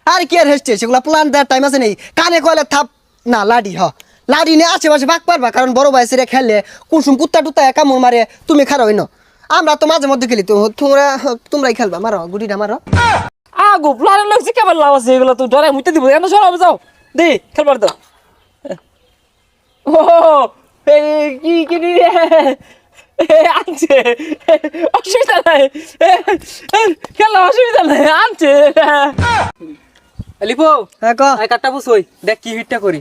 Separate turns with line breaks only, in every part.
আর কি আর হেসছে সেগুলো প্ল্যান দেওয়ার টাইম আছে নেই কানে কয়লে থাপ না লাডি লাডি নিয়ে আশেপাশে ভাগ পারবা কারণ বড় ভাই সেরে খেললে কুসুম কুত্তা টুত্তা কামড় মারে তুমি খারাপ হইনো আমরা তো মাঝে মধ্যে খেলি তো তোমরাই খেলবা মারো গুটিটা মারো
আগো প্ল্যান লাগছে কেমন লাভ আছে এগুলো তো ডরাই মুইতে দিব এনে সরাবে যাও দে খেলবার দাও ও কি কি রে আনছে অসুবিধা নাই খেলা অসুবিধা নাই আনছে লিপো
হ্যাঁ ক
আই কাটটা বসই দেখ কি হিটটা করি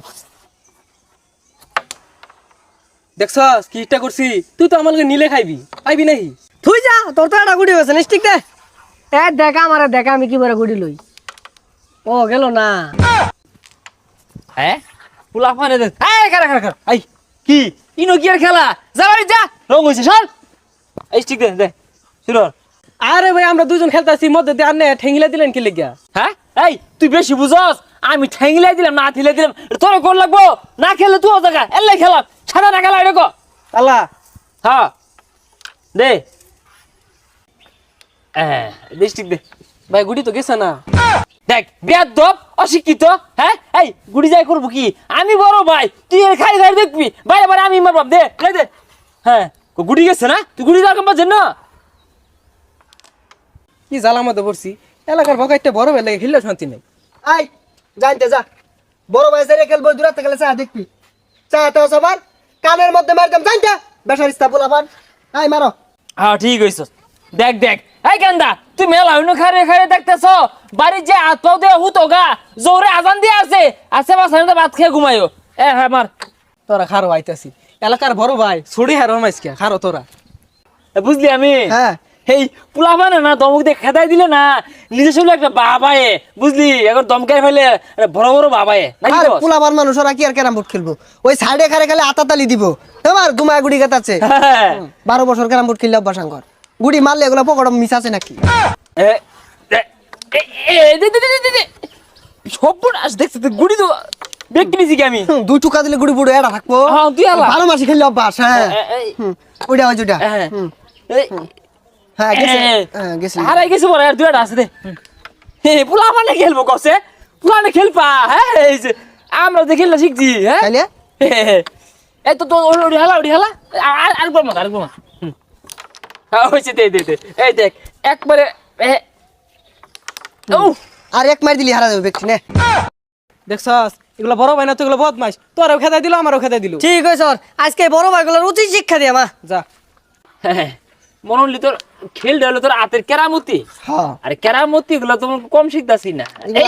দেখছস কি হিটটা করছি তুই তো আমাকে নিলে খাইবি আইবি নাহি
তুই যা তোর তো একটা গুটি হয়েছে ঠিক দে দেখা আমার দেখা আমি কি করে গুটি লই ও গেল না
হ্যাঁ পুলা ফানে দে এই কারা কারা কারা আই কি ইনো কি আর খেলা যা বাড়ি যা রং হইছে সর এই ঠিক দে দে শুরু
আরে ভাই আমরা দুজন খেলতেছি মধ্যে দিয়ে আনে ঠেঙ্গিলা দিলেন কি লেগা
হ্যাঁ এই তুই বেশি বুঝস আমি ঠ্যাংলাই দিলাম না থিলে দিলাম তোর কোন লাগবো না খেলে তুই ও জায়গা এলাই খেলাম সাদা না খেলা এরকম
আল্লাহ
হ্যাঁ দে ডিস্ট্রিক্ট দে
ভাই গুটি তো গেছে না
দেখ বেয়াদব অশিক্ষিত হ্যাঁ এই গুড়ি যাই করবো কি আমি বড় ভাই তুই এর খাই খাই দেখবি বাইরে বাইরে আমি মারবাম দে দে হ্যাঁ গুড়ি গেছে না তুই গুড়ি যাওয়ার পাচ্ছেন না
কি জ্বালা মধ্যে পড়ছি এলাকার ভগাইতে বড় বেলা খেললে শান্তি নেই
আই জানতে যা বড় ভাই সেরে খেলবো দূরাতে গেলে চা দেখবি চা তো সবার কানের মধ্যে মারতাম জানতে বেসার ইস্তা পোলাপান আই মারো
হ্যাঁ ঠিক হইছ দেখ দেখ এই কান্দা তুই মেলা হইনো খারে খারে দেখতেছ বাড়ির যে হাত পাও দিয়ে হুতো গা জোরে আজান দিয়ে আছে বাসায় ভাত খেয়ে ঘুমাইও হ্যাঁ মার
তোরা খারো আইতাছি এলাকার বড় ভাই ছড়ি হারো মাইসকে খারো তোরা
বুঝলি আমি
হ্যাঁ
এই পোলা মানে না দমক দিয়ে খেদাই দিলে না নিজে শুনলে একটা বাবায়ে বুঝলি এখন দমকাই ফেলে বড় বড় বাবায়ে
আর পোলাপান মানুষ ওরা কি আর ক্যারাম বোর্ড খেলবো ওই সাইডে খারে খেলে আতাতালি দিব তোমার গুমায় গুড়ি গাতাছে 12 বছর ক্যারাম বোর্ড খেললে অভ্যাস আঙ্কর গুড়ি মারলে এগুলো পকড় মিস আছে নাকি
সর্বনাশ দেখছিস গুড়ি তো ব্যক্তি নিছি কি আমি
দুই টুকা দিলে গুড়ি বুড়ো এটা থাকবো
হ্যাঁ, তুই আলা।
12 মাসে খেললে অভ্যাস হ্যাঁ ওইটা ওই যেটা হ্যাঁ গেছে হ্যাঁ গেছে
হারাই গেছে বড় আর দুইটা আছে দে পোলা মানে খেলবো কসে পোলা মানে খেলপা হ্যাঁ এই যে আমরা যে খেললা শিখছি হ্যাঁ
তাইলে
এই তো ওড়ি হালা আর বল মত হ্যাঁ হইছে দে এই দেখ একবারে ও
আর এক মার দিলি হারা যাবে ব্যক্তি নে
দেখছস এগুলো বড় ভাই না তো এগুলো বদমাইশ তোরাও খেদাই দিল আমারও খেদাই দিল
ঠিক আছে স্যার আজকে বড় ভাইগুলোর উচিত শিক্ষা দিয়া মা
যা
মনে হলি তোর খেল হলো তোর হাতের কেরামতি
হ্যাঁ
আরে কেরামতি গুলো তো কম শিখতাছি না এই